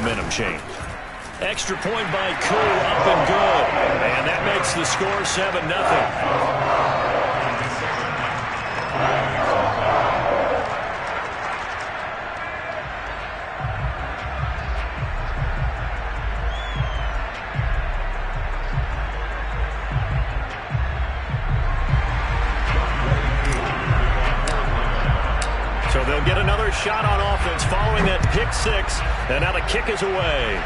momentum change. Extra point by Koo, up and good. And that makes the score 7-0. So they'll get another shot on offense following that pick six. And now the kick is away.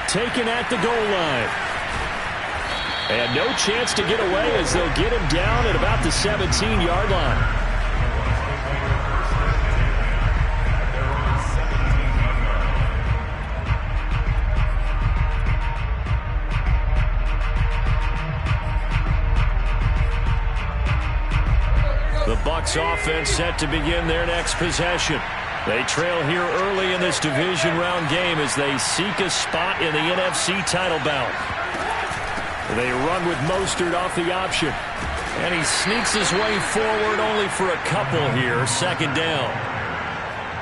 Taken at the goal line. And no chance to get away as they'll get him down at about the 17-yard line. The Bucs offense set to begin their next possession. They trail here early in this division round game as they seek a spot in the NFC title bout. They run with Mostert off the option. And he sneaks his way forward only for a couple here. Second down.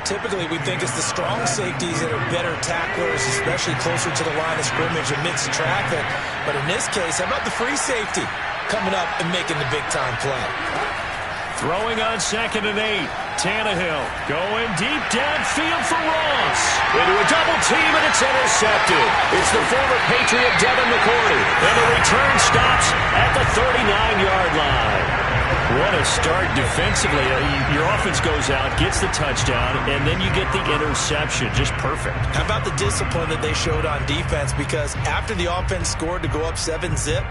Typically, we think it's the strong safeties that are better tacklers, especially closer to the line of scrimmage amidst traffic. But in this case, how about the free safety coming up and making the big-time play? Throwing on 2nd and 8. Tannehill going deep downfield for Ross. Into a double team, and it's intercepted. It's the former Patriot Devin McCourty. And the return stops at the 39-yard line. What a start defensively. Your offense goes out, gets the touchdown, and then you get the interception. Just perfect. How about the discipline that they showed on defense? Because after the offense scored to go up 7-zip,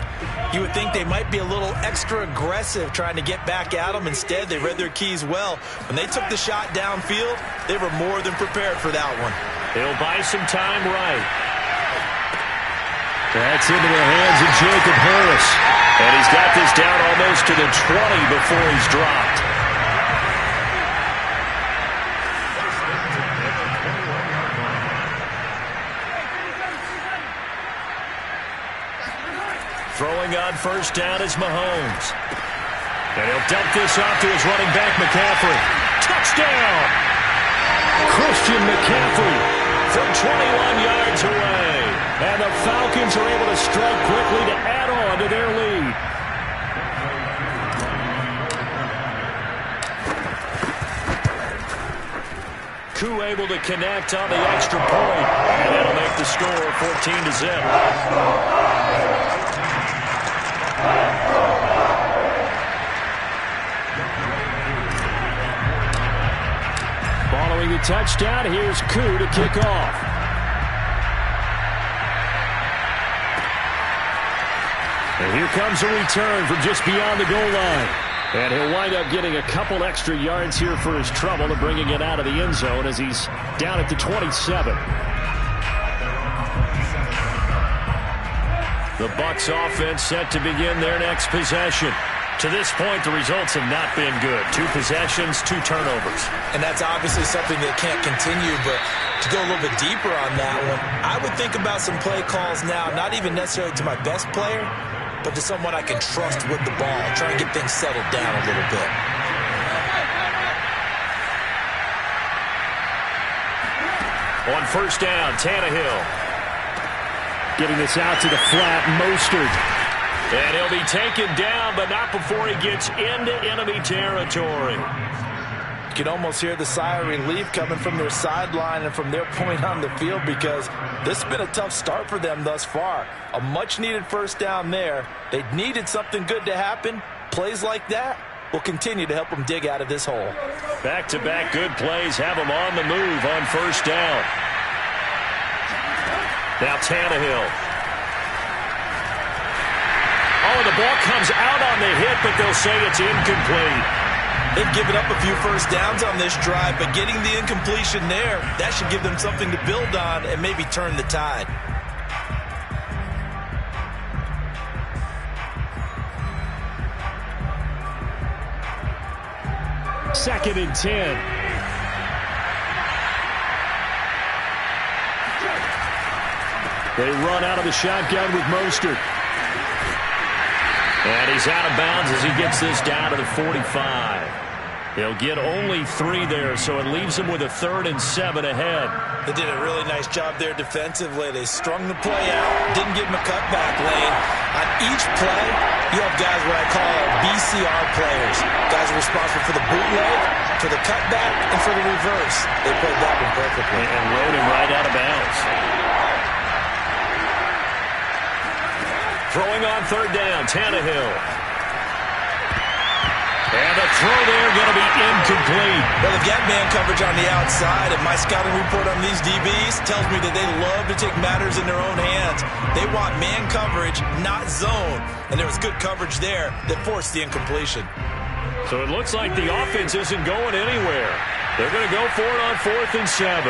you would think they might be a little extra aggressive trying to get back at them. Instead, they read their keys well. When they took the shot downfield, they were more than prepared for that one. He'll buy some time right. That's into the hands of Jacob Harris. And he's got this down almost to the 20 before he's dropped. Throwing on first down is Mahomes. And he'll dump this off to his running back, McCaffrey. Touchdown! Christian McCaffrey from 21 yards away. And the Falcons are able to strike quickly to add on to their lead. Koo able to connect on the extra point. And that'll make the score 14-0. Following the touchdown, here's Koo to kick off. And here comes a return from just beyond the goal line. And he'll wind up getting a couple extra yards here for his trouble and bringing it out of the end zone as he's down at the 27. The Bucs offense set to begin their next possession. To this point, the results have not been good. 2 possessions, 2 turnovers. And that's obviously something that can't continue, but to go a little bit deeper on that one, I would think about some play calls now, not even necessarily to my best player, but to someone I can trust with the ball, try and get things settled down a little bit. On first down, Tannehill. Getting this out to the flat, Mostert. And he'll be taken down, but not before he gets into enemy territory. You can almost hear the sigh of relief coming from their sideline and from their point on the field because this has been a tough start for them thus far. A much-needed first down there. They needed something good to happen. Plays like that will continue to help them dig out of this hole. Back-to-back good plays have them on the move on first down. Now Tannehill. Oh, the ball comes out on the hit, but they'll say it's incomplete. They've given up a few first downs on this drive, but getting the incompletion there, that should give them something to build on and maybe turn the tide. Second and 10. They run out of the shotgun with Mostert. And he's out of bounds as he gets this down to the 45. He'll get only 3 there, so it leaves him with a 3rd and 7 ahead. They did a really nice job there defensively. They strung the play out, didn't give him a cutback lane. On each play, you have guys what I call BCR players. Guys are responsible for the bootleg, for the cutback, and for the reverse. They played that one perfectly. And rode him right out of bounds. Throwing on 3rd down, Tannehill. And the throw there going to be incomplete. Well, they've got man coverage on the outside, and my scouting report on these DBs tells me that they love to take matters in their own hands. They want man coverage, not zone. And there was good coverage there that forced the incompletion. So it looks like the offense isn't going anywhere. They're going to go for it on 4th and 7.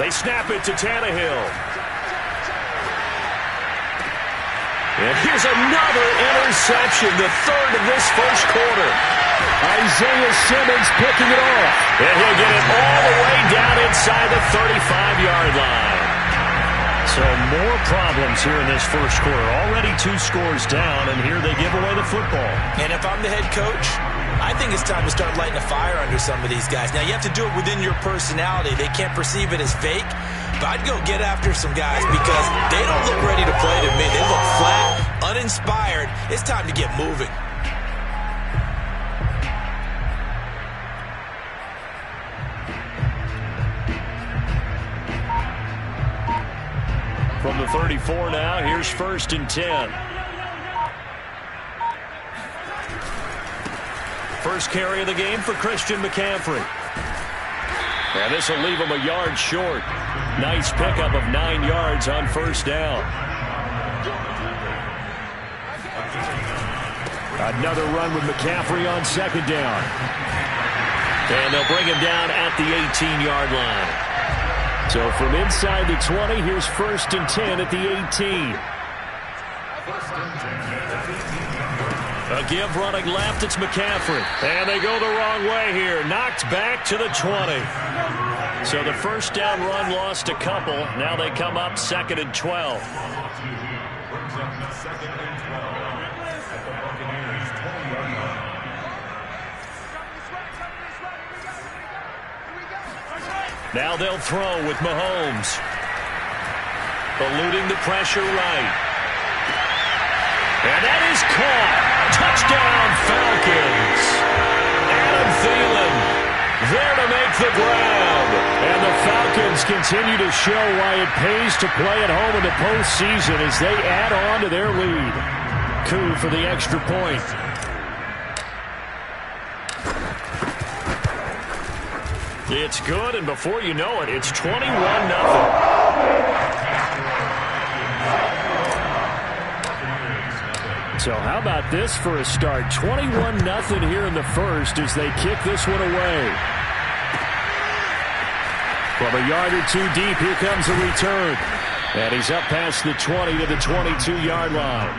They snap it to Tannehill. And here's another interception, the 3rd of this first quarter. Isaiah Simmons picking it off. And he'll get it all the way down inside the 35-yard line. So more problems here in this first quarter. Already 2 scores down, and here they give away the football. And if I'm the head coach, I think it's time to start lighting a fire under some of these guys. Now, you have to do it within your personality. They can't perceive it as fake. But I'd go get after some guys because they don't look ready to play to me. They look flat, uninspired. It's time to get moving. From the 34 now, here's 1st and 10. First carry of the game for Christian McCaffrey. And this will leave him a yard short. Nice pickup of 9 yards on 1st down. Another run with McCaffrey on 2nd down. And they'll bring him down at the 18-yard line. So from inside the 20, here's 1st and 10 at the 18. A give running left, it's McCaffrey. And they go the wrong way here. Knocked back to the 20. So the first down run lost a couple. Now they come up 2nd and 12. Now they'll throw with Mahomes. Eluding the pressure right. And that is caught. Touchdown, Falcons. Adam Thielen there to make the grab. And the Falcons continue to show why it pays to play at home in the postseason as they add on to their lead. Coup for the extra point. It's good, and before you know it, it's 21-0. So how about this for a start? 21-0 here in the first as they kick this one away. From a yard or 2 deep, here comes a return. And he's up past the 20 to the 22-yard line.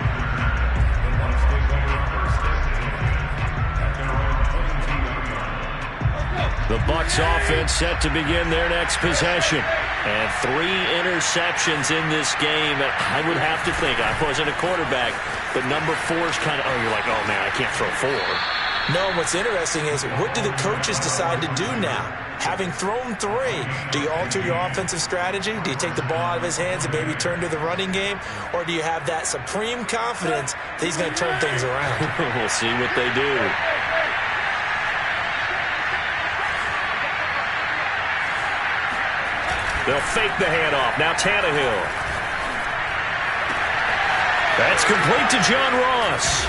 The Bucs offense set to begin their next possession. And 3 interceptions in this game. I would have to think, I wasn't a quarterback, but number 4 is kind of, you're like, oh, man, I can't throw 4. No, what's interesting is, what do the coaches decide to do now? Having thrown 3, do you alter your offensive strategy? Do you take the ball out of his hands and maybe turn to the running game? Or do you have that supreme confidence that he's going to turn things around? We'll see what they do. They'll fake the handoff. Now Tannehill. That's complete to John Ross.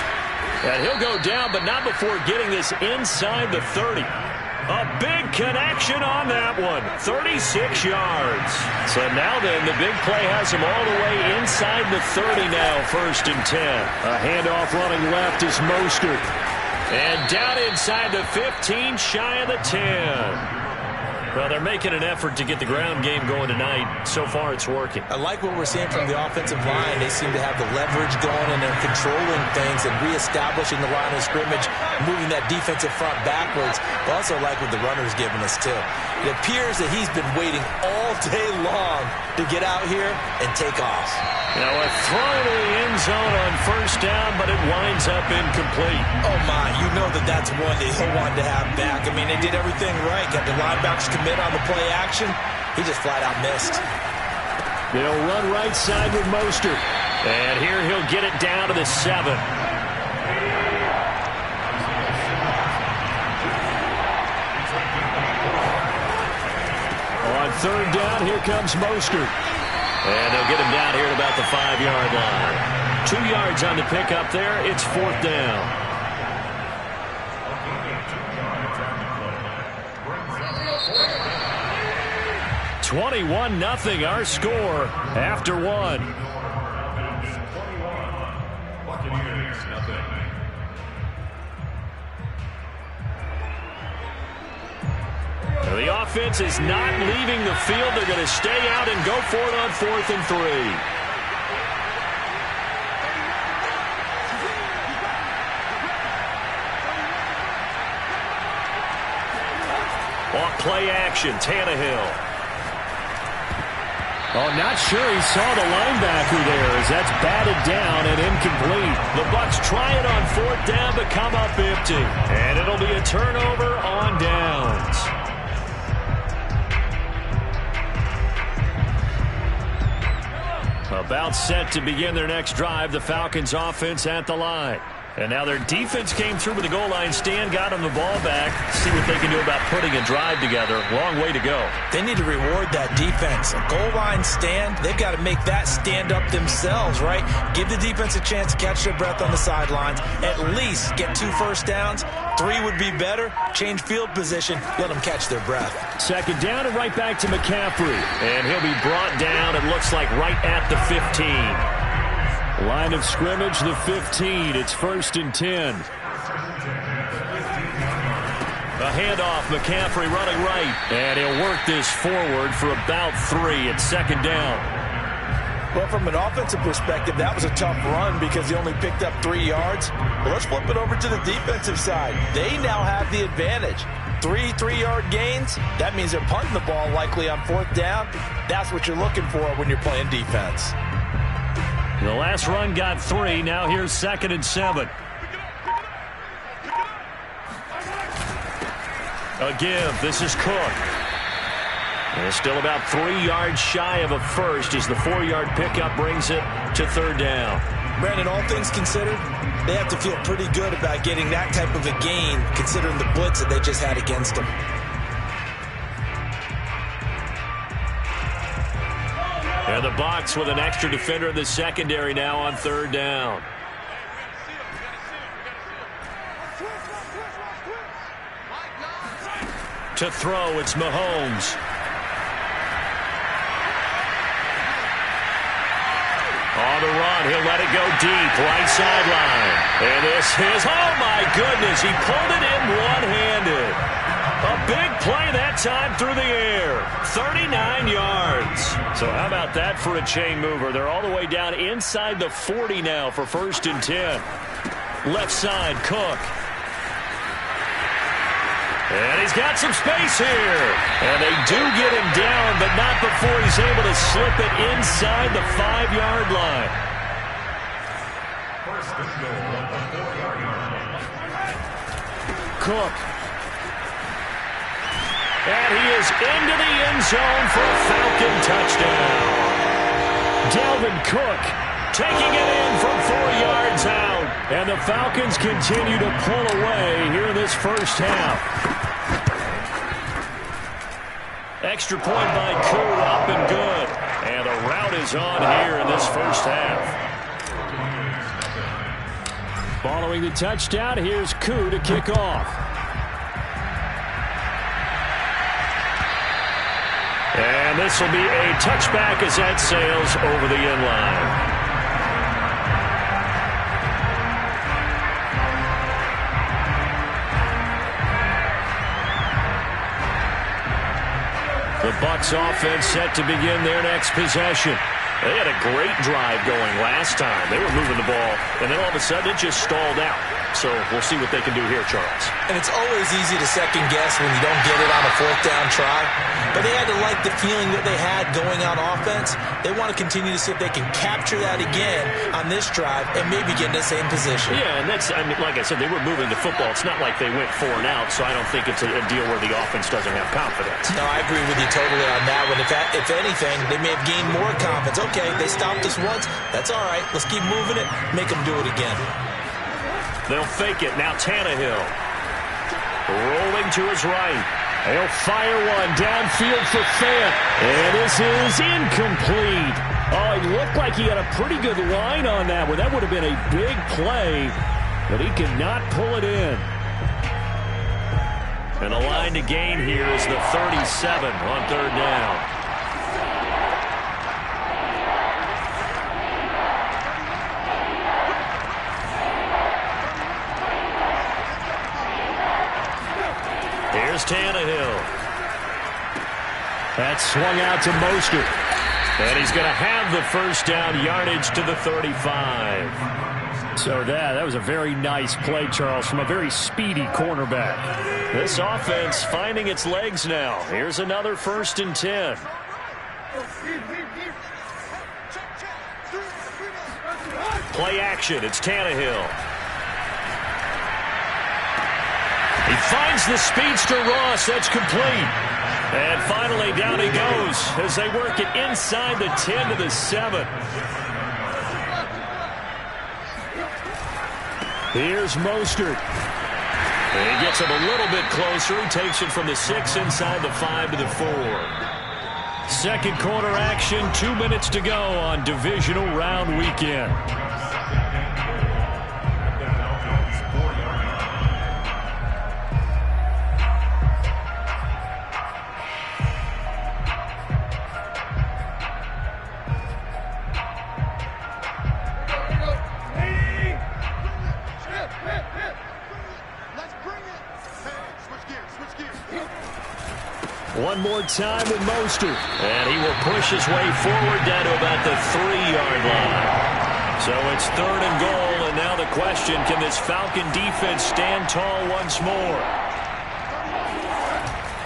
And he'll go down, but not before getting this inside the 30. A big connection on that one. 36 yards. So now then, the big play has him all the way inside the 30 now, 1st and 10. A handoff running left is Mostert. And down inside the 15, shy of the 10. Well, they're making an effort to get the ground game going tonight. So far, it's working. I like what we're seeing from the offensive line. They seem to have the leverage going, and they're controlling things and reestablishing the line of scrimmage, moving that defensive front backwards. I also like what the runner's giving us, too. It appears that he's been waiting all day long to get out here and take off. Now a throw to the end zone on first down, but it winds up incomplete. Oh, my. You know that's one that he'll want to have back. I mean, they did everything right. Got the linebackers commit on the play action. He just flat out missed. They'll run right side with Mostert. And here he'll get it down to the 7. On third down, here comes Mostert. And they'll get him down here at about the 5-yard line. 2 yards on the pickup there. It's fourth down. 21-0 our score after 1. The offense is not leaving the field. They're going to stay out and go for it on 4th and 3. Off play action, Tannehill. Oh, not sure he saw the linebacker there as that's batted down and incomplete. The Bucs try it on 4th down but come up empty. And it'll be a turnover on downs. About set to begin their next drive. The Falcons offense at the line. And now their defense came through with the goal line stand, got them the ball back. See what they can do about putting a drive together. Long way to go. They need to reward that defense. A goal line stand, they've got to make that stand up themselves, right? Give the defense a chance to catch their breath on the sidelines. At least get 2 first downs. 3 would be better. Change field position. Let them catch their breath. Second down and right back to McCaffrey. And he'll be brought down, it looks like, right at the 15. Line of scrimmage, the 15. It's 1st and 10. A handoff, McCaffrey running right. And he'll work this forward for about 3 at 2nd down. Well, from an offensive perspective, that was a tough run because he only picked up 3 yards. Well, let's flip it over to the defensive side. They now have the advantage. 3 3-yard gains. That means they're punting the ball likely on 4th down. That's what you're looking for when you're playing defense. The last run got 3. Now here's 2nd and 7. A give. This is Cook. And still about 3 yards shy of a first as the 4-yard pickup brings it to 3rd down. Brandon, all things considered, they have to feel pretty good about getting that type of a gain considering the blitz that they just had against them. And the Bucs with an extra defender in the secondary now on 3rd down. To throw, it's Mahomes. On the run, he'll let it go deep, right sideline. And this is, oh my goodness, he pulled it in one-handed. A big play that time through the air. 39 yards. So how about that for a chain mover? They're all the way down inside the 40 now for 1st and 10. Left side, Cook. And he's got some space here. And they do get him down, but not before he's able to slip it inside the 5-yard line. Cook. And he is into the end zone for a Falcon touchdown. Dalvin Cook taking it in from 4 yards out. And the Falcons continue to pull away here in this first half. Extra point by Koo, up and good. And a rout is on here in this first half. Following the touchdown, here's Koo to kick off. And this will be a touchback as that sails over the end line. Bucs offense set to begin their next possession. They had a great drive going last time. They were moving the ball, and then all of a sudden it just stalled out. So we'll see what they can do here, Charles. And it's always easy to second-guess when you don't get it on a fourth-down try. But they had to like the feeling that they had going on offense. They want to continue to see if they can capture that again on this drive and maybe get in the same position. Yeah, and that's, I mean, like I said, they were moving the football. It's not like they went 4 and out, so I don't think it's a deal where the offense doesn't have confidence. No, I agree with you totally on that one. If anything, they may have gained more confidence. Okay, they stopped us once. That's all right. Let's keep moving it. Make them do it again. They'll fake it. Now Tannehill. Rolling to his right. He'll fire one downfield for Fant. And this is incomplete. Oh, it looked like he had a pretty good line on that one. That would have been a big play, but he could not pull it in. And the line to gain here is the 37 on third down. Here's Tannehill. That swung out to Mostert. And he's going to have the first down, yardage to the 35. So that was a very nice play, Charles, from a very speedy cornerback. This offense finding its legs now. Here's another 1st and 10. Play action. It's Tannehill. He finds the speedster Ross. That's complete. And finally down he goes as they work it inside the 10 to the 7. Here's Mostert. And he gets him a little bit closer. He takes it from the 6 inside the 5 to the 4. Second quarter action, 2 minutes to go on divisional round weekend. One more time with Mostert. And he will push his way forward down to about the 3-yard line. So it's 3rd and goal, and now the question, can this Falcon defense stand tall once more?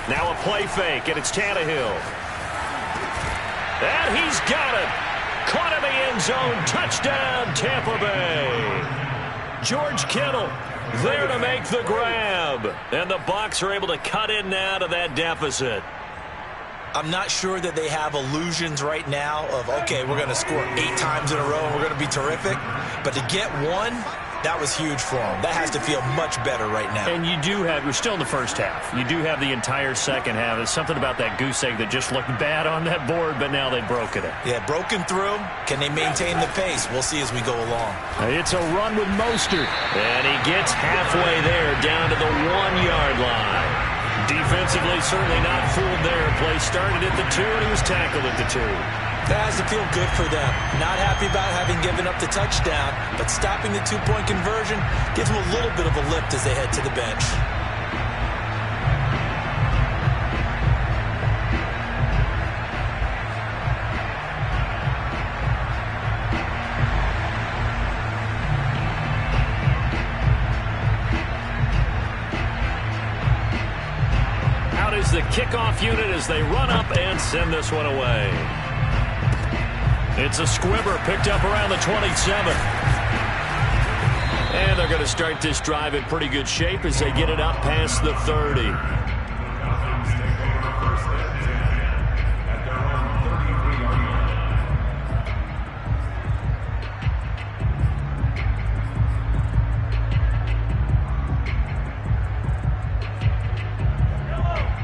Now a play fake, and it's Tannehill. And he's got it. Caught in the end zone. Touchdown, Tampa Bay. George Kittle there to make the grab. And the Bucs are able to cut in now to that deficit. I'm not sure that they have illusions right now of, okay, we're going to score 8 times in a row and we're going to be terrific. But to get one, that was huge for them. That has to feel much better right now. And we're still in the first half. You do have the entire second half. There's something about that goose egg that just looked bad on that board, but now they've broken it. Yeah, broken through. Can they maintain the pace? We'll see as we go along. It's a run with Mostert. And he gets halfway there down to the 1-yard line. Defensively, certainly not fooled there. Play started at the 2, and he was tackled at the 2. That has to feel good for them. Not happy about having given up the touchdown, but stopping the 2-point conversion gives them a little bit of a lift as they head to the bench. Out is the kickoff unit as they run up and send this one away. It's a squibber picked up around the 27. And they're going to start this drive in pretty good shape as they get it up past the 30.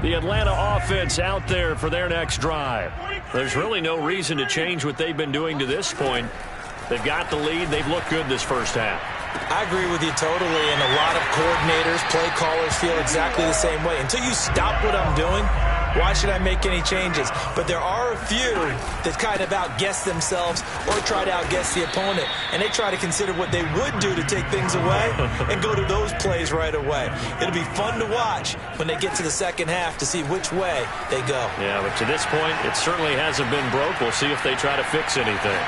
The Atlanta offense out there for their next drive. There's really no reason to change what they've been doing to this point. They've got the lead. They've looked good this first half. I agree with you totally, and a lot of coordinators, play callers feel exactly the same way. Until you stop what I'm doing, Why should I make any changes? But there are a few that kind of outguess themselves or try to outguess the opponent, and they try to consider what they would do to take things away and go to those plays right away. It'll be fun to watch when they get to the second half to see which way they go. Yeah, but to this point, it certainly hasn't been broke. We'll see if they try to fix anything.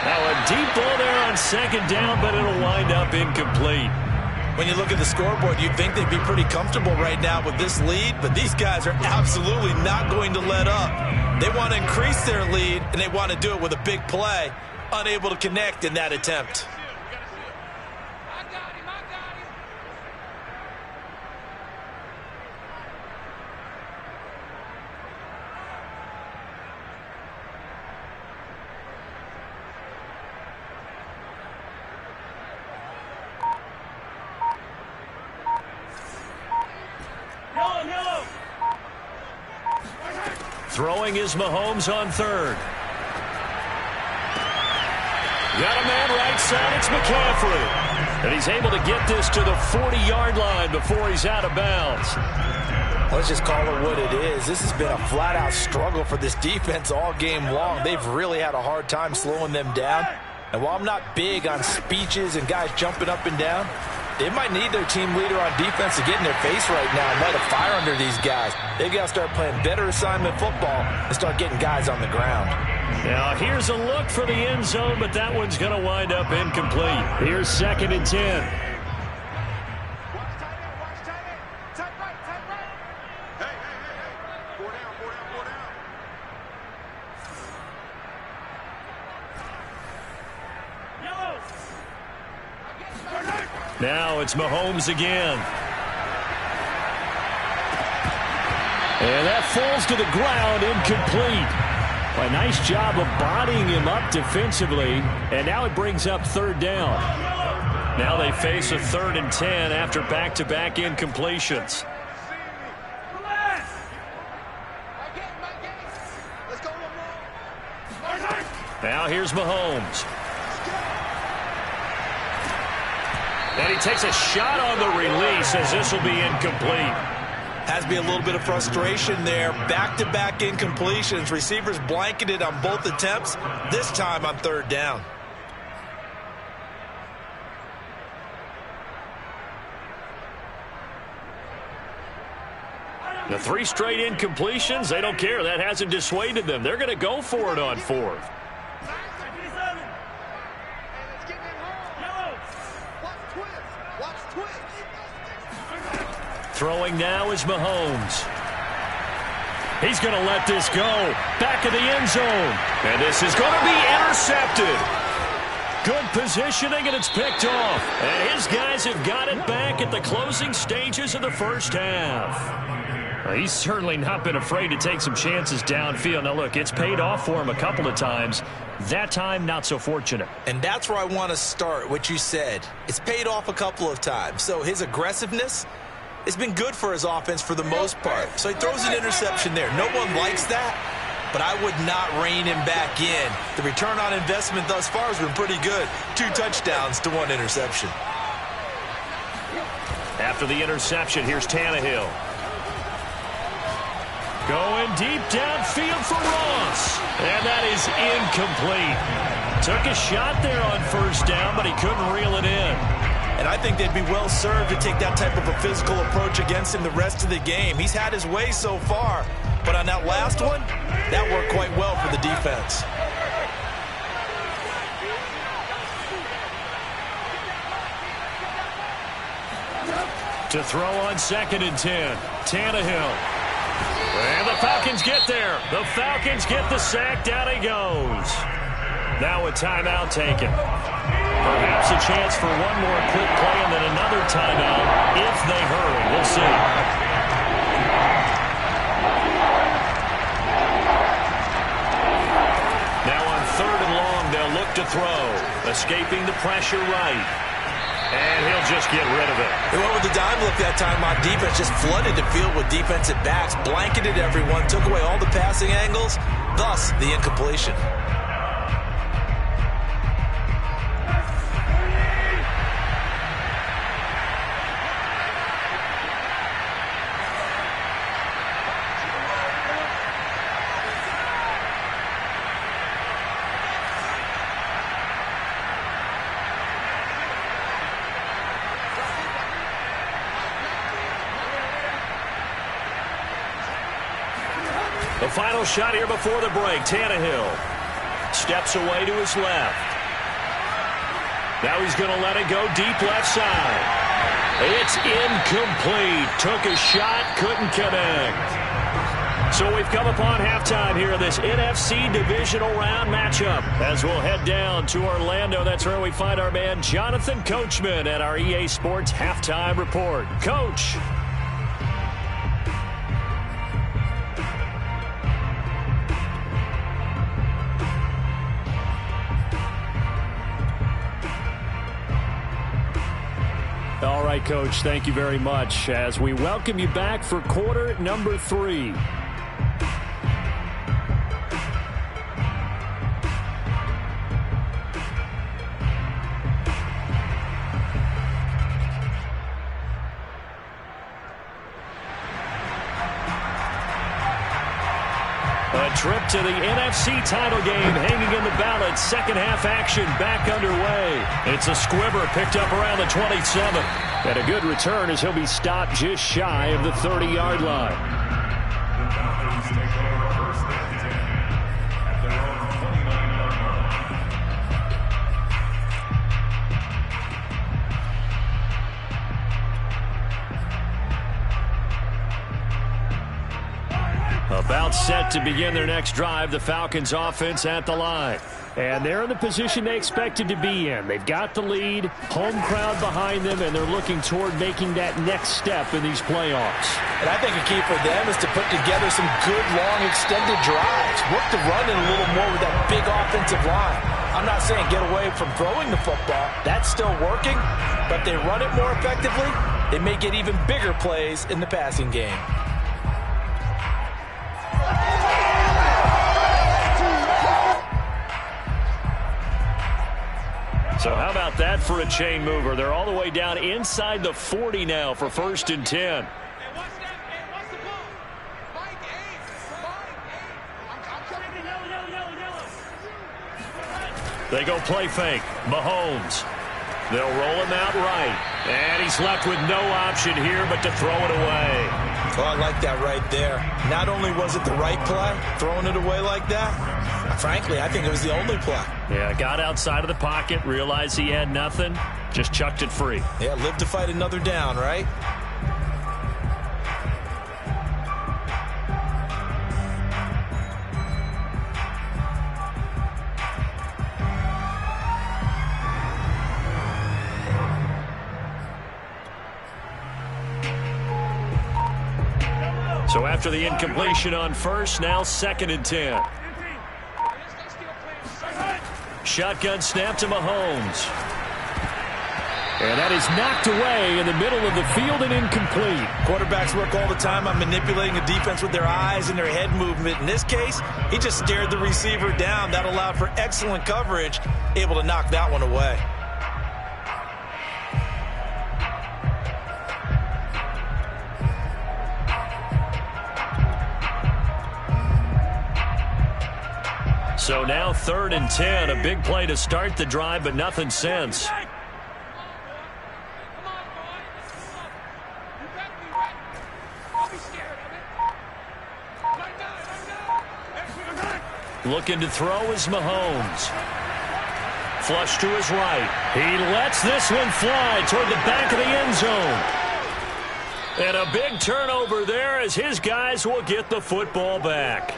Now a deep ball there on second down, but it'll wind up incomplete. When you look at the scoreboard, you'd think they'd be pretty comfortable right now with this lead, but these guys are absolutely not going to let up. They want to increase their lead, and they want to do it with a big play, unable to connect in that attempt. Throwing is Mahomes on third. Got a man right side. It's McCaffrey. And he's able to get this to the 40-yard line before he's out of bounds. Let's just call it what it is. This has been a flat-out struggle for this defense all game long. They've really had a hard time slowing them down. And while I'm not big on speeches and guys jumping up and down, they might need their team leader on defense to get in their face right now and light a fire under these guys. They've got to start playing better assignment football and start getting guys on the ground. Now here's a look for the end zone, but that one's going to wind up incomplete. Here's 2nd and 10. Now it's Mahomes again. And that falls to the ground, incomplete. A nice job of bodying him up defensively. And now it brings up 3rd down. Now they face a 3rd and 10 after back-to-back incompletions. Now here's Mahomes. And he takes a shot on the release as this will be incomplete. Has to be a little bit of frustration there. Back-to-back incompletions. Receivers blanketed on both attempts, this time on 3rd down. The 3 straight incompletions, they don't care. That hasn't dissuaded them. They're going to go for it on 4th. Throwing now is Mahomes. He's going to let this go. Back of the end zone. And this is going to be intercepted. Good positioning, and it's picked off. And his guys have got it back at the closing stages of the first half. He's certainly not been afraid to take some chances downfield. Now, look, it's paid off for him a couple of times. That time, not so fortunate. And that's where I want to start, what you said. It's paid off a couple of times. So his aggressiveness, it's been good for his offense for the most part. So he throws an interception there. No one likes that, but I would not rein him back in. The return on investment thus far has been pretty good. 2 touchdowns to 1 interception. After the interception, here's Tannehill. Going deep downfield for Ross. And that is incomplete. Took a shot there on 1st down, but he couldn't reel it in. And I think they'd be well served to take that type of a physical approach against him the rest of the game. He's had his way so far, but on that last one, that worked quite well for the defense. To throw on 2nd and 10, Tannehill. And the Falcons get there. The Falcons get the sack. Down he goes. Now a timeout taken. Perhaps a chance for one more quick play and then another timeout if they hurry. We'll see. Now on 3rd and long, they'll look to throw. Escaping the pressure right. And he'll just get rid of it. They went with the dime look that time on defense. Just flooded the field with defensive backs. Blanketed everyone. Took away all the passing angles. Thus, the incompletion. The final shot here before the break. Tannehill steps away to his left. Now he's going to let it go deep left side. It's incomplete. Took a shot, couldn't connect. So we've come upon halftime here in this NFC divisional round matchup. As we'll head down to Orlando, that's where we find our man Jonathan Coachman at our EA Sports Halftime Report. Coach. All right, Coach, thank you very much as we welcome you back for quarter number 3. A trip to the NFC title game hanging in the balance. Second half action back underway. It's a squibber picked up around the 27. And a good return as he'll be stopped just shy of the 30-yard line. About set to begin their next drive, the Falcons offense at the line. And they're in the position they expected to be in. They've got the lead, home crowd behind them, and they're looking toward making that next step in these playoffs. And I think a key for them is to put together some good, long, extended drives. Work the run in a little more with that big offensive line. I'm not saying get away from throwing the football. That's still working. But if they run it more effectively, they may get even bigger plays in the passing game. So how about that for a chain mover? They're all the way down inside the 40 now for 1st and 10. They go play fake. Mahomes. They'll roll him out right. And he's left with no option here but to throw it away. Oh, I like that right there. Not only was it the right play, throwing it away like that, frankly, I think it was the only play. Yeah, got outside of the pocket, realized he had nothing, just chucked it free. Yeah, live to fight another down, right? So after the incompletion on first, now 2nd and 10. Shotgun snap to Mahomes. And that is knocked away in the middle of the field and incomplete. Quarterbacks work all the time on manipulating a defense with their eyes and their head movement. In this case, he just stared the receiver down. That allowed for excellent coverage, able to knock that one away. So now 3rd and 10, a big play to start the drive, but nothing since. Looking to throw is Mahomes. Flush to his right. He lets this one fly toward the back of the end zone. And a big turnover there as his guys will get the football back.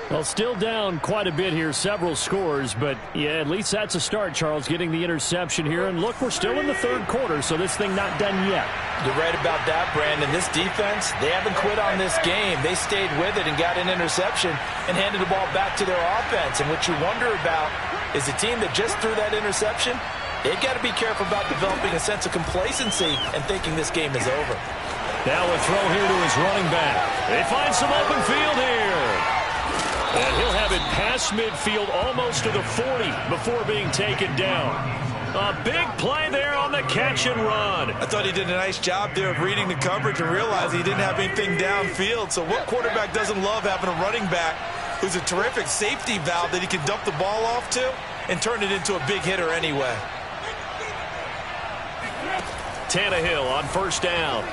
Well, still down quite a bit here, several scores, but yeah, at least that's a start, Charles, getting the interception here. And look, we're still in the 3rd quarter, so this thing not done yet. You're right about that, Brandon. This defense, they haven't quit on this game. They stayed with it and got an interception and handed the ball back to their offense. And what you wonder about is the team that just threw that interception, they've got to be careful about developing a sense of complacency and thinking this game is over. Now a throw here to his running back. They find some open field here. And he'll have it past midfield almost to the 40 before being taken down. A big play there on the catch and run. I thought he did a nice job there of reading the coverage and realizing he didn't have anything downfield. So what quarterback doesn't love having a running back who's a terrific safety valve that he can dump the ball off to and turn it into a big hitter anyway? Tannehill on 1st down.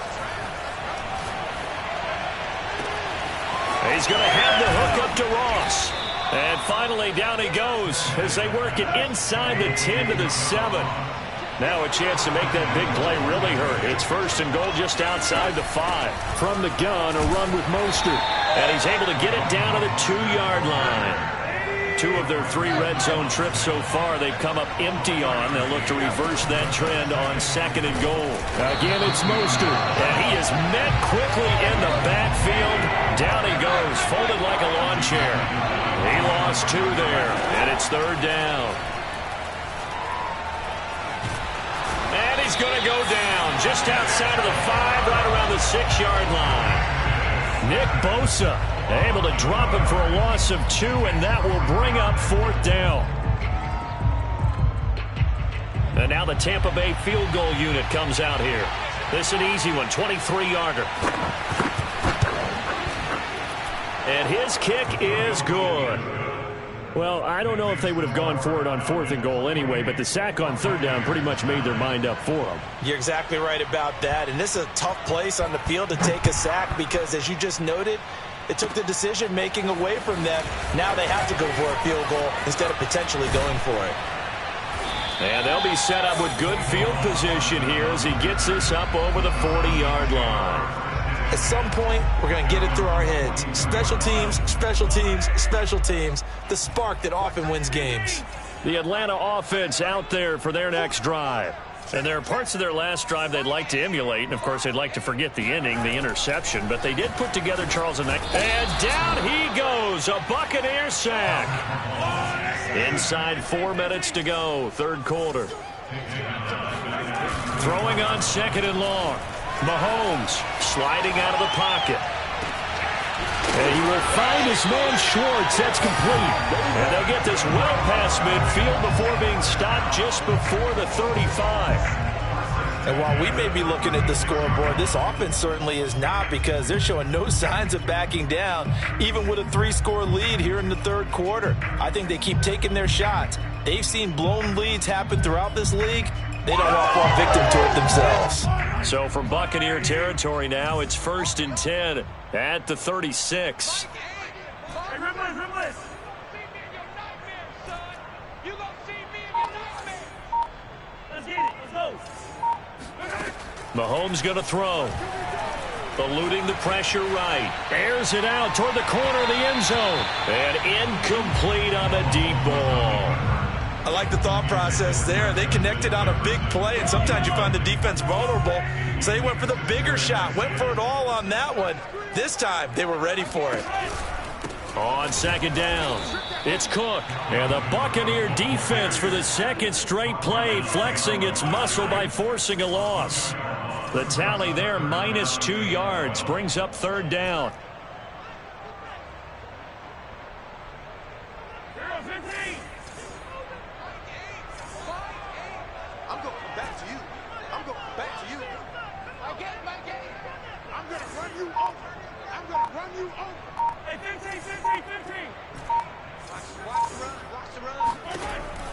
He's going to have the hook up to Ross. And finally, down he goes as they work it inside the 10 to the 7. Now a chance to make that big play really hurt. It's first and goal just outside the 5. From the gun, a run with Mostert. And he's able to get it down to the 2-yard line. 2 of their 3 red zone trips so far they've come up empty on. They'll look to reverse that trend on second and goal. Again, it's Mostert. And he is met quickly in the backfield. Down he goes, folded like a lawn chair. He lost 2 there, and it's third down. And he's going to go down just outside of the 5, right around the 6-yard line. Nick Bosa able to drop him for a loss of 2, and that will bring up 4th down. And now the Tampa Bay field goal unit comes out here. This is an easy one, 23-yarder. And his kick is good. Well, I don't know if they would have gone for it on 4th and goal anyway, but the sack on 3rd down pretty much made their mind up for them. You're exactly right about that, and this is a tough place on the field to take a sack because, as you just noted, it took the decision-making away from them. Now they have to go for a field goal instead of potentially going for it. And they'll be set up with good field position here as he gets this up over the 40-yard line. At some point, we're going to get it through our heads. Special teams, special teams, special teams. The spark that often wins games. The Atlanta offense out there for their next drive. And there are parts of their last drive they'd like to emulate. And, of course, they'd like to forget the inning, the interception. But they did put together Charles and down he goes. A Buccaneer sack. Inside 4 minutes to go. Third quarter. Throwing on second and long. Mahomes sliding out of the pocket. And he will find his man Schwartz. That's complete. And they'll get this well past midfield before being stopped just before the 35. And while we may be looking at the scoreboard, this offense certainly is not, because they're showing no signs of backing down, even with a 3-score lead here in the third quarter. I think they keep taking their shots. They've seen blown leads happen throughout this league. They don't want to fall victim to it themselves. So from Buccaneer territory now, it's 1st and 10 at the 36. Mahomes going to throw. Eluding the pressure right. Airs it out toward the corner of the end zone. And incomplete on the deep ball. I like the thought process there. They connected on a big play, and sometimes you find the defense vulnerable. So they went for the bigger shot, went for it all on that one. This time, they were ready for it. On second down, it's Cook. And the Buccaneer defense for the second straight play, flexing its muscle by forcing a loss. The tally there, minus 2 yards, brings up third down.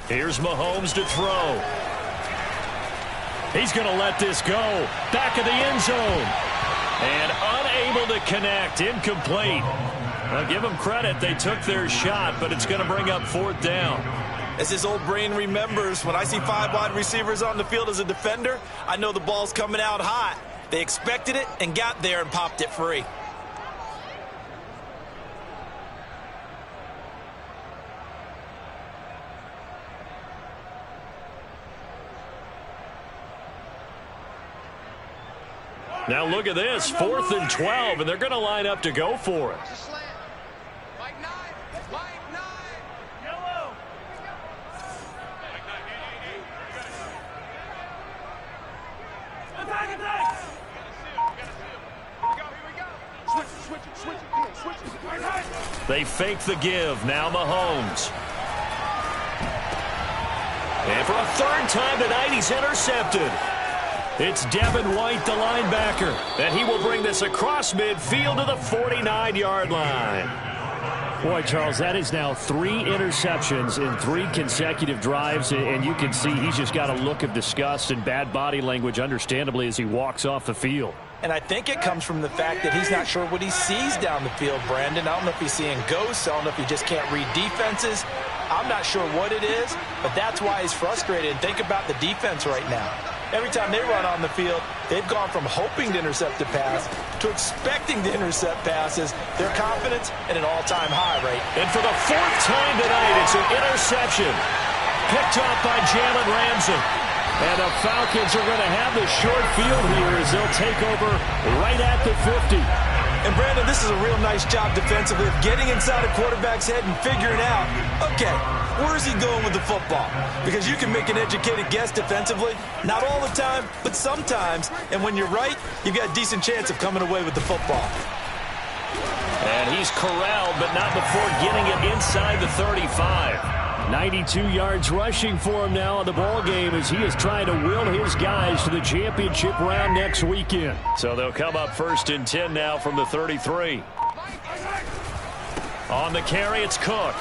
Here's Mahomes to throw. He's going to let this go. Back of the end zone. And unable to connect. Incomplete. I'll give them credit. They took their shot, but it's going to bring up 4th down. As his old brain remembers, when I see 5 wide receivers on the field as a defender, I know the ball's coming out hot. They expected it and got there and popped it free. Now look at this, 4th and 12, and they're going to line up to go for it. They fake the give. Now Mahomes. And for a 3rd time tonight, he's intercepted. It's Devin White, the linebacker, and he will bring this across midfield to the 49-yard line. Boy, Charles, that is now 3 interceptions in 3 consecutive drives, and you can see he's just got a look of disgust and bad body language, understandably, as he walks off the field. And I think it comes from the fact that he's not sure what he sees down the field, Brandon. I don't know if he's seeing ghosts. I don't know if he just can't read defenses. I'm not sure what it is, but that's why he's frustrated. And think about the defense right now. Every time they run on the field, they've gone from hoping to intercept a pass to expecting to intercept passes. Their confidence at an all-time high, right? And for the fourth time tonight, it's an interception. Picked off by Jalen Ramsey. And the Falcons are going to have the short field here as they'll take over right at the 50. And, Brandon, this is a real nice job defensively of getting inside a quarterback's head and figuring out, okay, where is he going with the football? Because you can make an educated guess defensively. Not all the time, but sometimes. And when you're right, you've got a decent chance of coming away with the football. And he's corralled, but not before getting it inside the 35. 92 yards rushing for him now in the ball game as he is trying to will his guys to the championship round next weekend. So they'll come up 1st and 10 now from the 33. On the carry, it's Cook.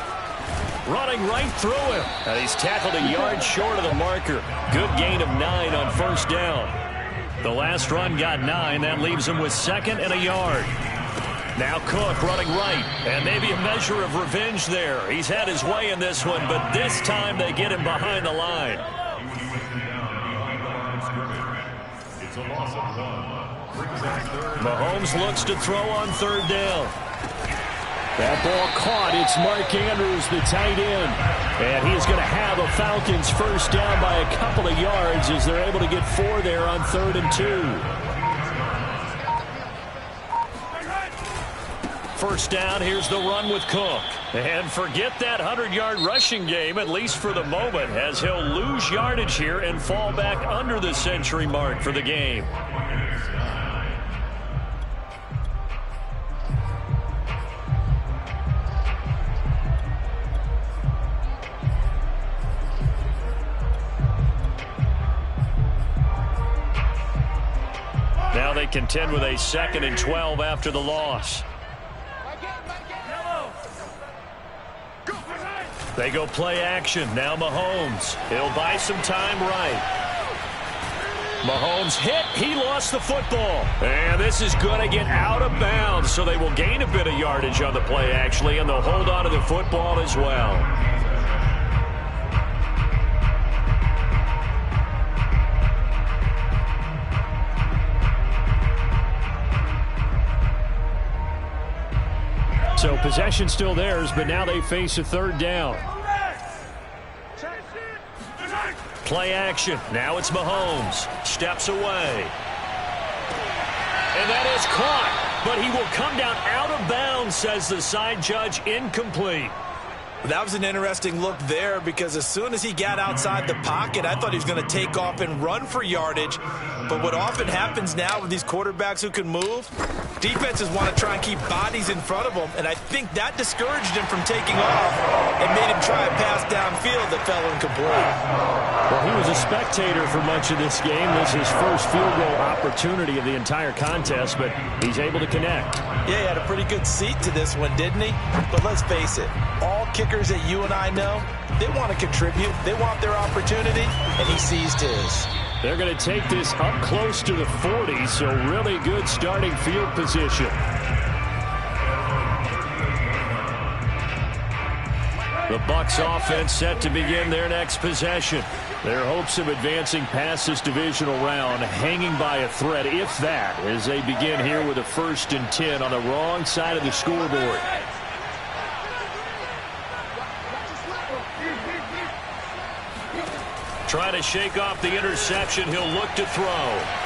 Running right through him. And he's tackled a yard short of the marker. Good gain of 9 on 1st down. The last run got 9. That leaves him with 2nd and a yard. Now Cook running right, and maybe a measure of revenge there. He's had his way in this one, but this time they get him behind the line. Mahomes looks to throw on 3rd down. That ball caught. It's Mark Andrews, the tight end. And he's going to have a Falcons 1st down by a couple of yards as they're able to get 4 there on 3rd and 2. 1st down, here's the run with Cook. And forget that 100-yard rushing game, at least for the moment, as he'll lose yardage here and fall back under the century mark for the game. Now they contend with a 2nd and 12 after the loss. They go play action. Now Mahomes. He'll buy some time right. Mahomes hit. He lost the football. And this is going to get out of bounds, so they will gain a bit of yardage on the play, actually, and they'll hold on to the football as well. So possession still theirs, but now they face a 3rd down. Play action. Now it's Mahomes. Steps away. And that is caught. But he will come down out of bounds, says the side judge. Incomplete. That was an interesting look there because as soon as he got outside the pocket, I thought he was going to take off and run for yardage. But what often happens now with these quarterbacks who can move, defenses want to try and keep bodies in front of them, and I think that discouraged him from taking off and made him try a pass downfield that fell incomplete. Well, he was a spectator for much of this game. This is his first field goal opportunity of the entire contest, but he's able to connect. Yeah, he had a pretty good seat to this one, didn't he? But let's face it, all kickers that you and I know, they want to contribute. They want their opportunity, and he seized his. They're going to take this up close to the 40, so really good starting field position. The Bucs offense set to begin their next possession. Their hopes of advancing past this divisional round hanging by a thread, if that, as they begin here with a 1st and 10 on the wrong side of the scoreboard. Trying to shake off the interception. He'll look to throw.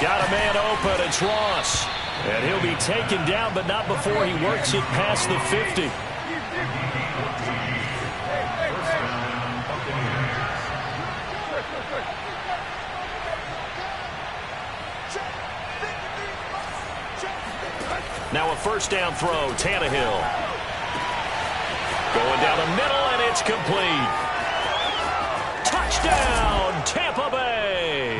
Got a man open. It's Ross. And he'll be taken down, but not before he works it past the 50. Now a 1st down throw. Tannehill. Going down the middle, and it's complete. Touchdown, Tampa Bay.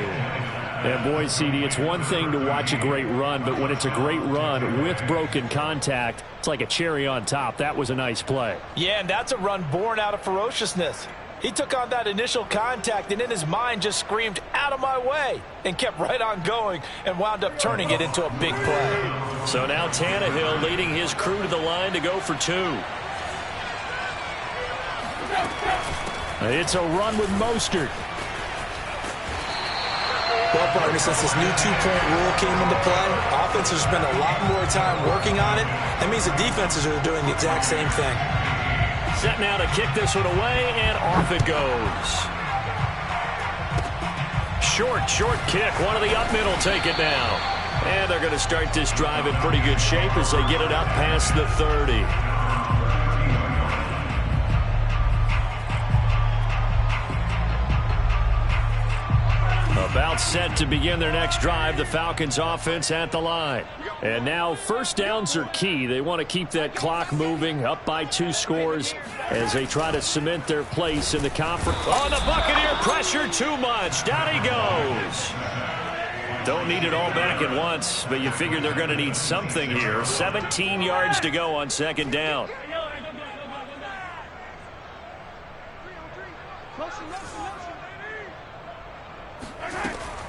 And boy, CD, it's one thing to watch a great run, but when it's a great run with broken contact, it's like a cherry on top. That was a nice play. Yeah, and that's a run born out of ferociousness. He took on that initial contact and in his mind just screamed, "Out of my way," and kept right on going and wound up turning it into a big play. So now Tannehill leading his crew to the line to go for 2. It's a run with Mostert. Well, partner, since this new two-point rule came into play, offenses spend a lot more time working on it. That means the defenses are doing the exact same thing. Set now to kick this one away, and off it goes. Short kick. One of the up middle take it now. And they're going to start this drive in pretty good shape as they get it up past the 30. About set to begin their next drive, the Falcons offense at the line. And now first downs are key. They want to keep that clock moving, up by 2 scores as they try to cement their place in the conference. Oh, the Buccaneer pressure too much. Down he goes. Don't need it all back at once, but you figure they're going to need something here. 17 yards to go on second down.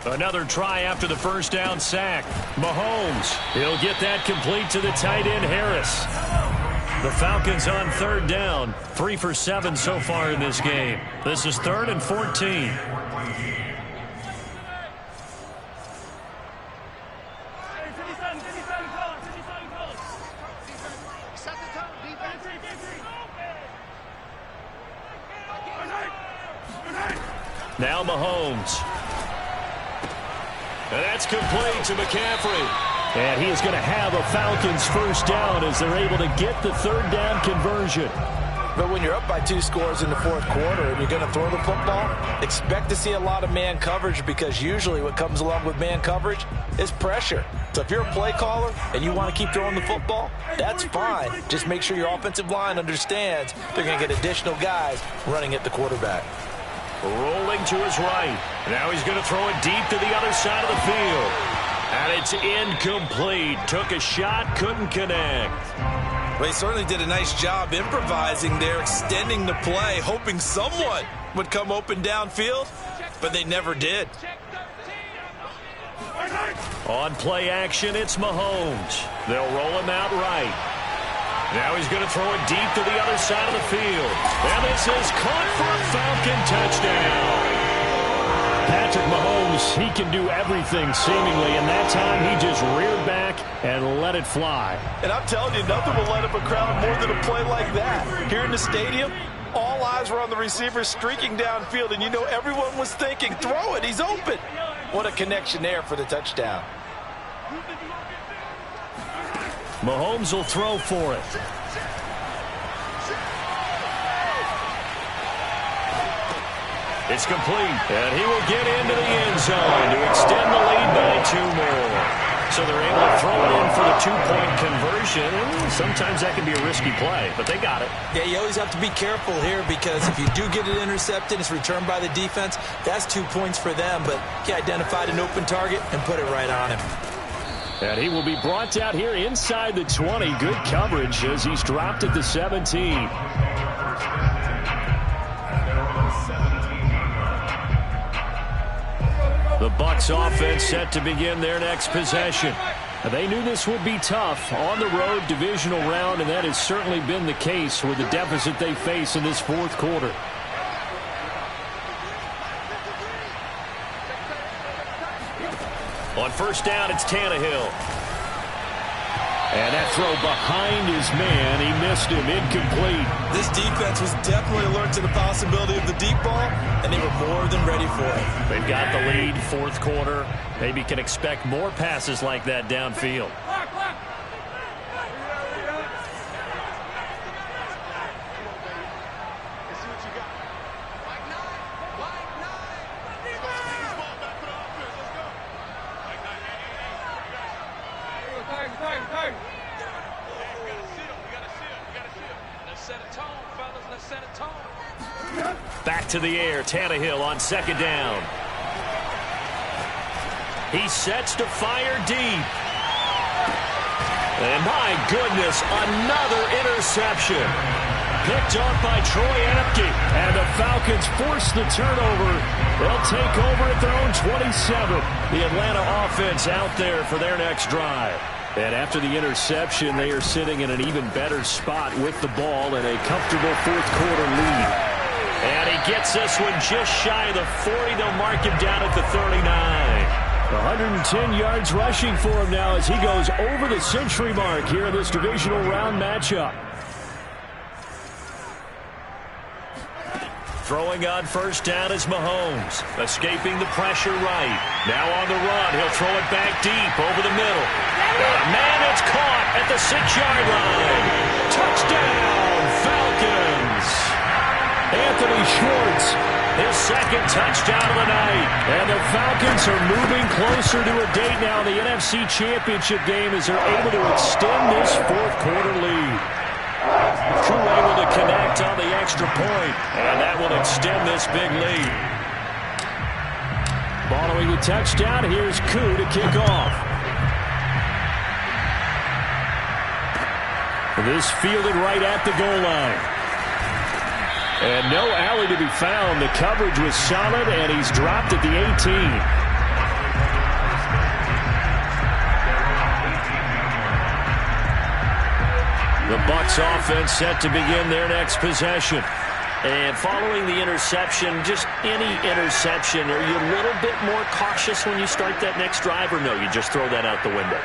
Another try after the first down sack. Mahomes, he'll get that complete to the tight end Harris. The Falcons on third down, 3 for 7 so far in this game. This is 3rd and 14. Now Mahomes. And that's complete to McCaffrey. And he is going to have a Falcons first down as they're able to get the third down conversion. But when you're up by 2 scores in the 4th quarter and you're going to throw the football, expect to see a lot of man coverage because usually what comes along with man coverage is pressure. So if you're a play caller and you want to keep throwing the football, that's fine. Just make sure your offensive line understands they're going to get additional guys running at the quarterback. Rolling to his right. Now he's going to throw it deep to the other side of the field. And it's incomplete. Took a shot, couldn't connect. Well, he certainly did a nice job improvising there, extending the play, hoping someone would come open downfield, but they never did. On play action, it's Mahomes. They'll roll him out right. Now he's going to throw it deep to the other side of the field. And this is caught for a Falcon touchdown. Patrick Mahomes, he can do everything seemingly, and that time he just reared back and let it fly. And I'm telling you, nothing will light up a crowd more than a play like that. Here in the stadium, all eyes were on the receiver streaking downfield, and you know everyone was thinking, throw it, he's open. What a connection there for the touchdown. Mahomes will throw for it. It's complete, and he will get into the end zone to extend the lead by 2 more. So they're able to throw it in for the 2-point conversion. Sometimes that can be a risky play, but they got it. Yeah, you always have to be careful here because if you do get it intercepted, it's returned by the defense, that's 2 points for them, but he identified an open target and put it right on him. And he will be brought out here inside the 20. Good coverage as he's dropped at the 17. The Bucs offense set to begin their next possession. They knew this would be tough on the road divisional round, and that has certainly been the case with the deficit they face in this 4th quarter. On first down, it's Tannehill. And that throw behind his man, he missed him, incomplete. This defense was definitely alert to the possibility of the deep ball, and they were more than ready for it. They've got the lead, 4th quarter. Maybe can expect more passes like that downfield. Back to the air, Tannehill on second down. He sets to fire deep. And my goodness, another interception. picked off by Troy Apke. And the Falcons force the turnover. They'll take over at their own 27. The Atlanta offense out there for their next drive. And after the interception, they are sitting in an even better spot with the ball and a comfortable fourth-quarter lead. And he gets this one just shy of the 40. They'll mark him down at the 39. 110 yards rushing for him now as he goes over the century mark here in this divisional round matchup. Throwing on first down is Mahomes. Escaping the pressure right. Now on the run. He'll throw it back deep over the middle. Got a man that's caught at the 6-yard line. Touchdown, Falcons. Anthony Schwartz, his second touchdown of the night. And the Falcons are moving closer to a date now in the NFC Championship game as they're able to extend this fourth-quarter lead. Crew able to connect on the extra point, and that will extend this big lead. Following the touchdown, here's Koo to kick off. This fielded right at the goal line. And no alley to be found. The coverage was solid, and he's dropped at the 18. The Bucs offense set to begin their next possession. And following the interception, just any interception, are you a little bit more cautious when you start that next drive, or no, you just throw that out the window?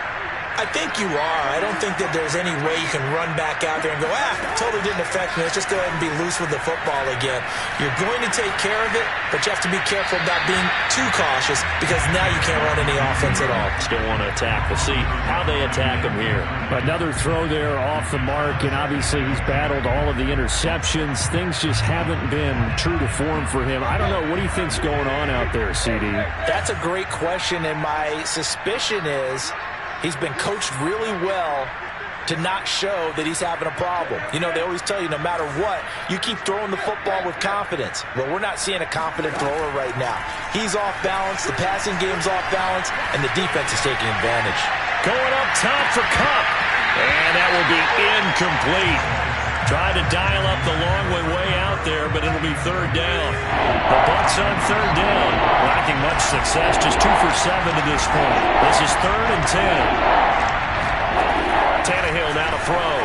I think you are. I don't think that there's any way you can run back out there and go, totally didn't affect me. Let's just go ahead and be loose with the football again. You're going to take care of it, but you have to be careful about being too cautious because now you can't run any offense at all. Still want to attack. We'll see how they attack him here. Another throw there off the mark, and obviously he's battled all of the interceptions. Things just haven't been true to form for him. I don't know. What do you think's going on out there, CD? That's a great question, and my suspicion is he's been coached really well to not show that he's having a problem. You know, they always tell you no matter what, you keep throwing the football with confidence. Well, we're not seeing a confident thrower right now. He's off balance, the passing game's off balance, and the defense is taking advantage. Going up top for Kupp, and that will be incomplete. Trying to dial up the long way out there, but it'll be third down. The Bucs on third down, lacking much success, just 2 for 7 to this point. This is 3rd and 10. Tannehill now to throw.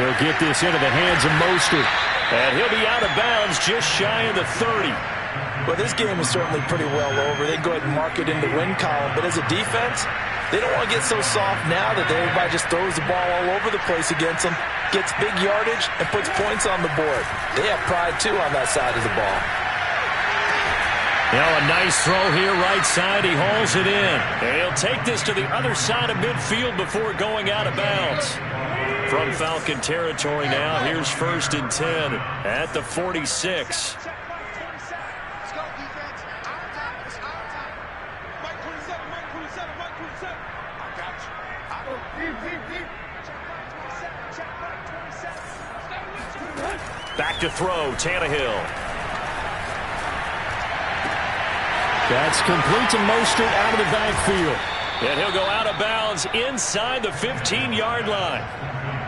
He'll get this into the hands of Mostert, and he'll be out of bounds just shy of the 30. Well, this game is certainly pretty well over. They go ahead and mark it in the win column, but as a defense, they don't want to get so soft now that everybody just throws the ball all over the place against them, gets big yardage, and puts points on the board. They have pride, too, on that side of the ball. Now a nice throw here, right side. He hauls it in. And he'll take this to the other side of midfield before going out of bounds. From Falcon territory now, here's 1st and 10 at the 46. Back to throw, Tannehill. That's complete to Mostert out of the backfield. And he'll go out of bounds inside the 15-yard line.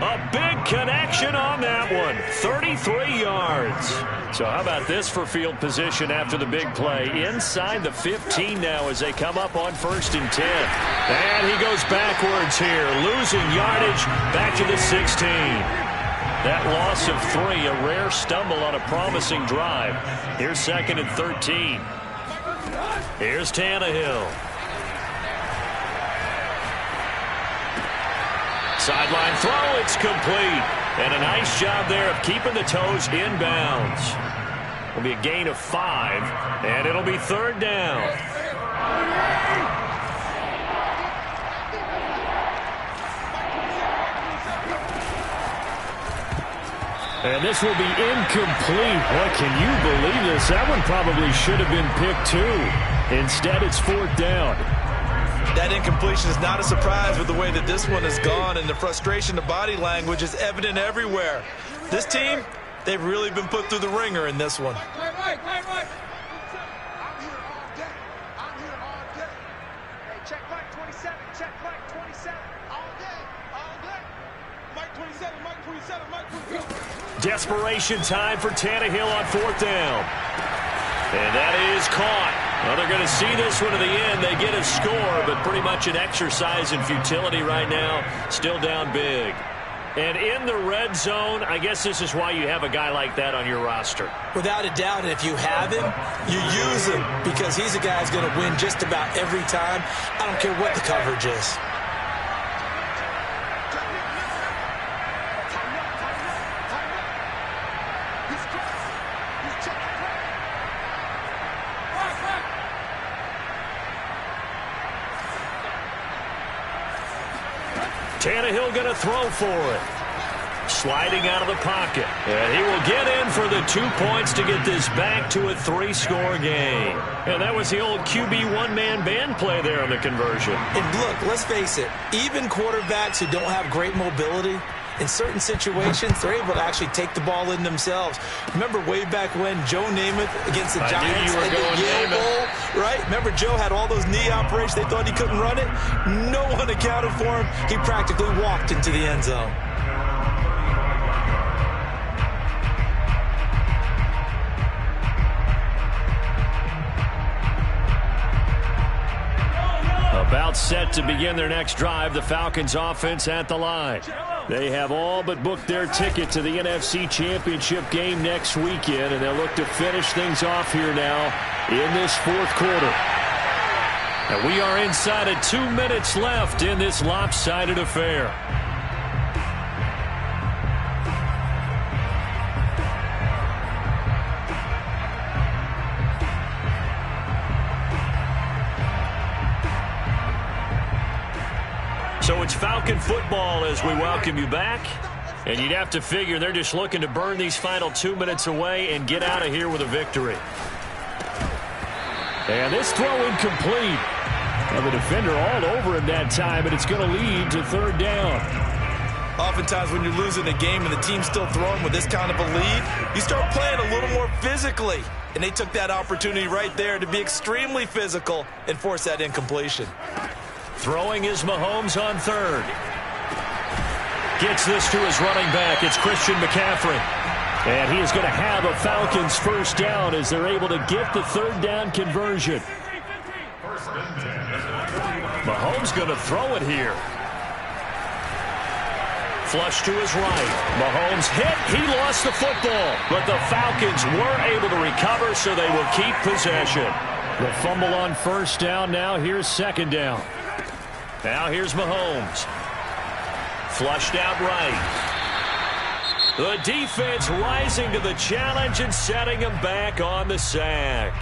A big connection on that one. 33 yards. So how about this for field position after the big play? Inside the 15 now as they come up on 1st and 10. And he goes backwards here, losing yardage back to the 16. That loss of 3, a rare stumble on a promising drive. Here's 2nd and 13. Here's Tannehill. Sideline throw, it's complete. And a nice job there of keeping the toes in bounds. It'll be a gain of 5, and it'll be 3rd down. And this will be incomplete. Boy, can you believe this? That one probably should have been picked too. Instead, it's 4th down. That incompletion is not a surprise with the way that this one has gone, and the frustration, the body language is evident everywhere. This team, they've really been put through the ringer in this one. Desperation time for Tannehill on 4th down. And that is caught. Well, they're going to see this one to the end. They get a score, but pretty much an exercise in futility right now. Still down big. And in the red zone, I guess this is why you have a guy like that on your roster. Without a doubt, and if you have him, you use him because he's a guy who's going to win just about every time. I don't care what the coverage is. Tannehill going to throw for it. Sliding out of the pocket. And he will get in for the 2 points to get this back to a 3-score game. And that was the old QB one-man band play there on the conversion. And look, let's face it, even quarterbacks who don't have great mobility, in certain situations, they're able to actually take the ball in themselves. Remember way back when Joe Namath against the Giants at the Yale Bowl, right? Remember Joe had all those knee operations. They thought he couldn't run it. No one accounted for him. He practically walked into the end zone. About set to begin their next drive, the Falcons offense at the line. They have all but booked their ticket to the NFC Championship game next weekend, and they'll look to finish things off here now in this 4th quarter. And we are inside of 2 minutes left in this lopsided affair. So it's Falcon football as we welcome you back. And you'd have to figure they're just looking to burn these final 2 minutes away and get out of here with a victory. And this throw incomplete. Well, the defender all over him that time, and it's going to lead to 3rd down. Oftentimes when you're losing a game and the team's still throwing with this kind of a lead, you start playing a little more physically. And they took that opportunity right there to be extremely physical and force that incompletion. Throwing is Mahomes on 3rd. Gets this to his running back. It's Christian McCaffrey. And he is going to have a Falcons 1st down as they're able to get the 3rd down conversion. Mahomes going to throw it here. Flush to his right. Mahomes hit. He lost the football. But the Falcons were able to recover, so they will keep possession. The fumble on 1st down. Now here's 2nd down. Now here's Mahomes. Flushed out right. The defense rising to the challenge and setting him back on the sack.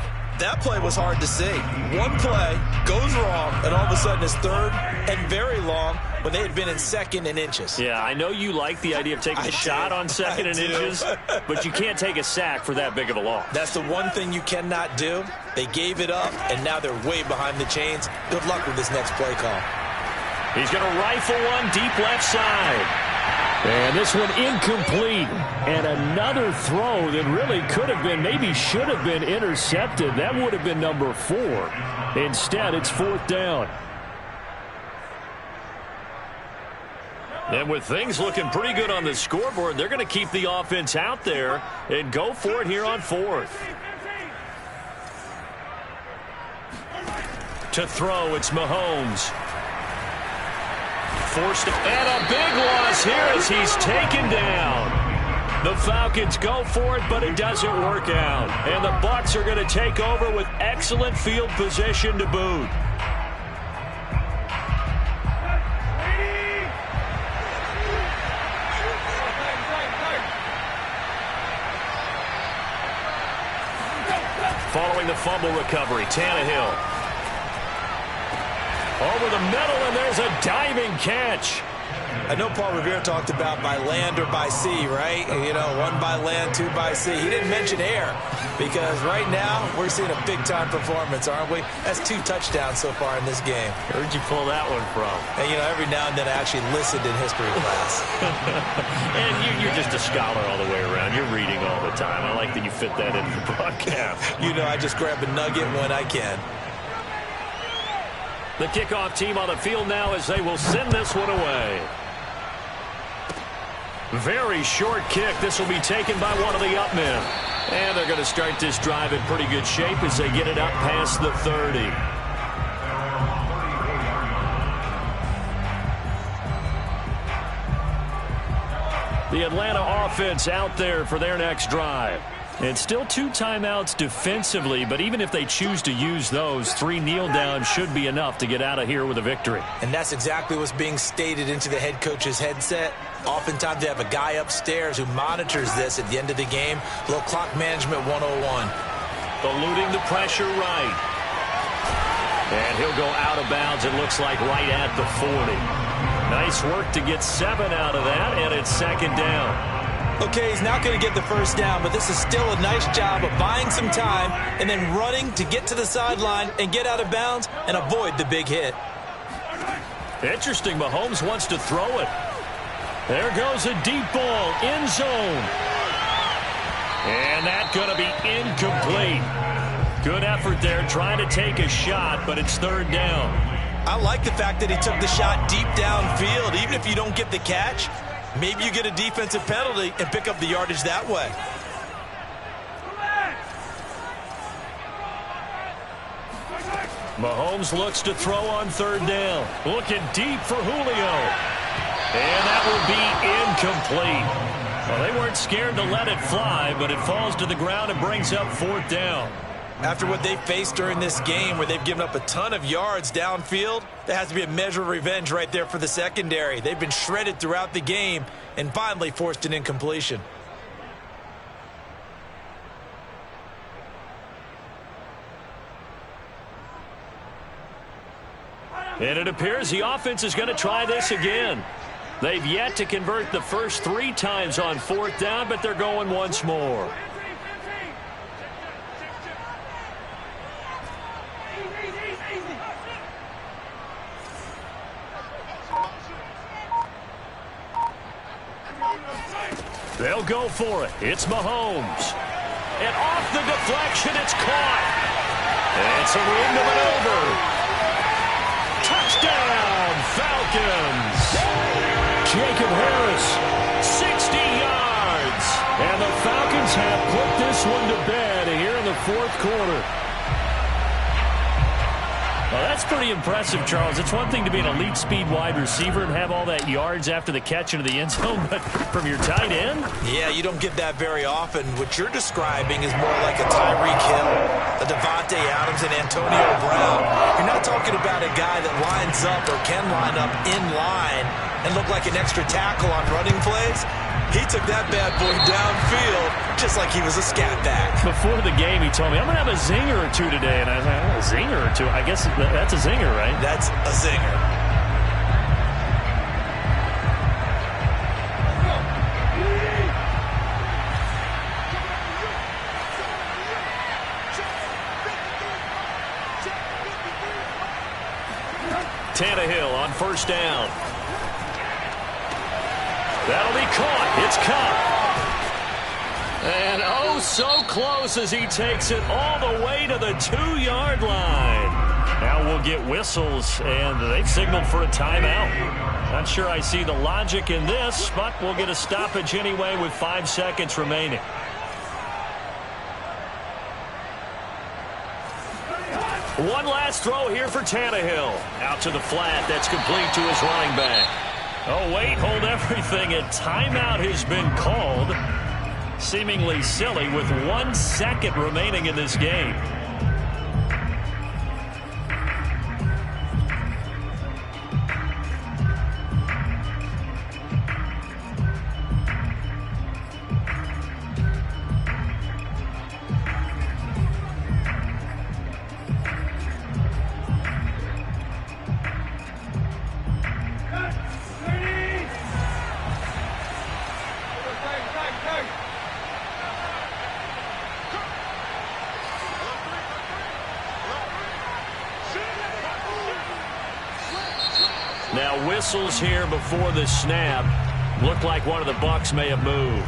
That play was hard to see. One play goes wrong, and all of a sudden it's 3rd and very long when they had been in 2nd and inches. Yeah, I know you like the idea of taking a shot on 2nd and inches, but you can't take a sack for that big of a loss. That's the one thing you cannot do. They gave it up, and now they're way behind the chains. Good luck with this next play call. He's going to rifle one deep left side. And this one incomplete. And another throw that really could have been, maybe should have been intercepted. That would have been number 4. Instead, it's 4th down. And with things looking pretty good on the scoreboard, they're going to keep the offense out there and go for it here on 4th. To throw, it's Mahomes. Forced, and a big loss here as he's taken down. The Falcons go for it, but it doesn't work out. And the Bucs are going to take over with excellent field position to boot. Following the fumble recovery, Tannehill. Over the middle, and there's a diving catch. I know Paul Revere talked about by land or by sea, right? You know, 1 by land, 2 by sea. He didn't mention air because right now we're seeing a big-time performance, aren't we? That's 2 touchdowns so far in this game. Where'd you pull that one from? And, you know, every now and then I actually listened in history class. And you're just a scholar all the way around. You're reading all the time. I like that you fit that into the broadcast. You know, I just grab a nugget when I can. The kickoff team on the field now as they will send this one away. Very short kick. This will be taken by one of the up men. And they're going to start this drive in pretty good shape as they get it up past the 30. The Atlanta offense out there for their next drive. And still 2 timeouts defensively, but even if they choose to use those, 3 kneel downs should be enough to get out of here with a victory. And that's exactly what's being stated into the head coach's headset. Oftentimes they have a guy upstairs who monitors this at the end of the game. A little clock management 101. Eluding the pressure right. And he'll go out of bounds, it looks like, right at the 40. Nice work to get 7 out of that, and it's second down. Okay, he's not going to get the first down, but this is still a nice job of buying some time and then running to get to the sideline and get out of bounds and avoid the big hit. Interesting, Mahomes wants to throw it. There goes a deep ball, end zone. And that's going to be incomplete. Good effort there, trying to take a shot, but it's third down. I like the fact that he took the shot deep downfield. Even if you don't get the catch, maybe you get a defensive penalty and pick up the yardage that way. Mahomes looks to throw on third down. Looking deep for Julio. And that will be incomplete. Well, they weren't scared to let it fly, but it falls to the ground and brings up fourth down. After what they faced during this game where they've given up a ton of yards downfield, there has to be a measure of revenge right there for the secondary. They've been shredded throughout the game and finally forced an incompletion. And it appears the offense is going to try this again. They've yet to convert the first 3 times on fourth down, but they're going once more. They'll go for it. It's Mahomes. And off the deflection, it's caught. It's a room to maneuver. Touchdown, Falcons. Jacob Harris, 60 yards. And the Falcons have put this one to bed here in the fourth quarter. Well, that's pretty impressive, Charles. It's one thing to be an elite speed wide receiver and have all that yards after the catch into the end zone, but from your tight end? Yeah, you don't get that very often. What you're describing is more like a Tyreek Hill, a Devontae Adams, and Antonio Brown. You're not talking about a guy that lines up or can line up in line and look like an extra tackle on running plays. He took that bad boy downfield just like he was a scat back. Before the game, he told me, I'm going to have a zinger or 2 today. And I was like, oh, a zinger or 2? I guess that's a zinger, right? That's a zinger. Tannehill on first down. That'll be caught. It's Cup. And oh, so close as he takes it all the way to the 2-yard line. Now we'll get whistles, and they've signaled for a timeout. Not sure I see the logic in this, but we'll get a stoppage anyway with 5 seconds remaining. One last throw here for Tannehill. Out to the flat. That's complete to his running back. Oh, wait, hold everything. A timeout has been called. Seemingly silly with 1 second remaining in this game. Now whistles here before the snap. Looked like one of the Bucs may have moved.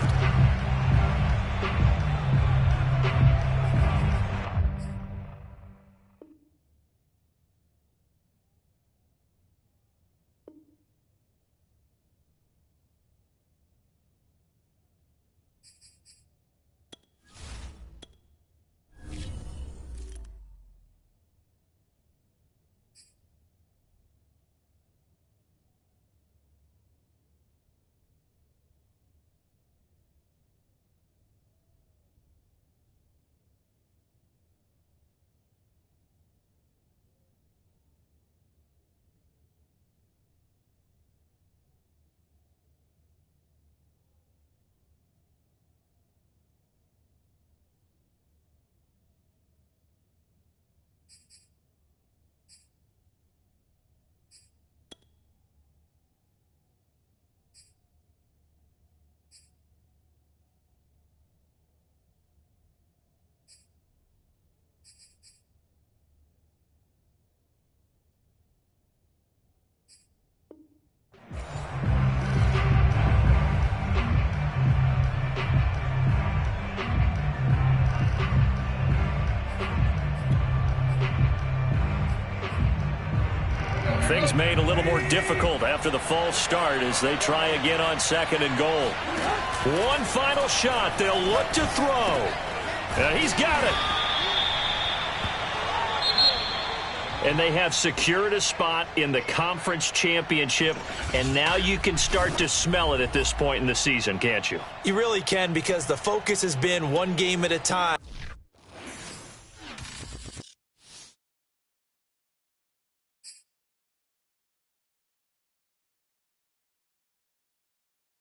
Things made a little more difficult after the false start as they try again on 2nd and goal. One final shot. They'll look to throw. He's got it. And they have secured a spot in the conference championship, and now you can start to smell it at this point in the season, can't you? You really can, because the focus has been one game at a time.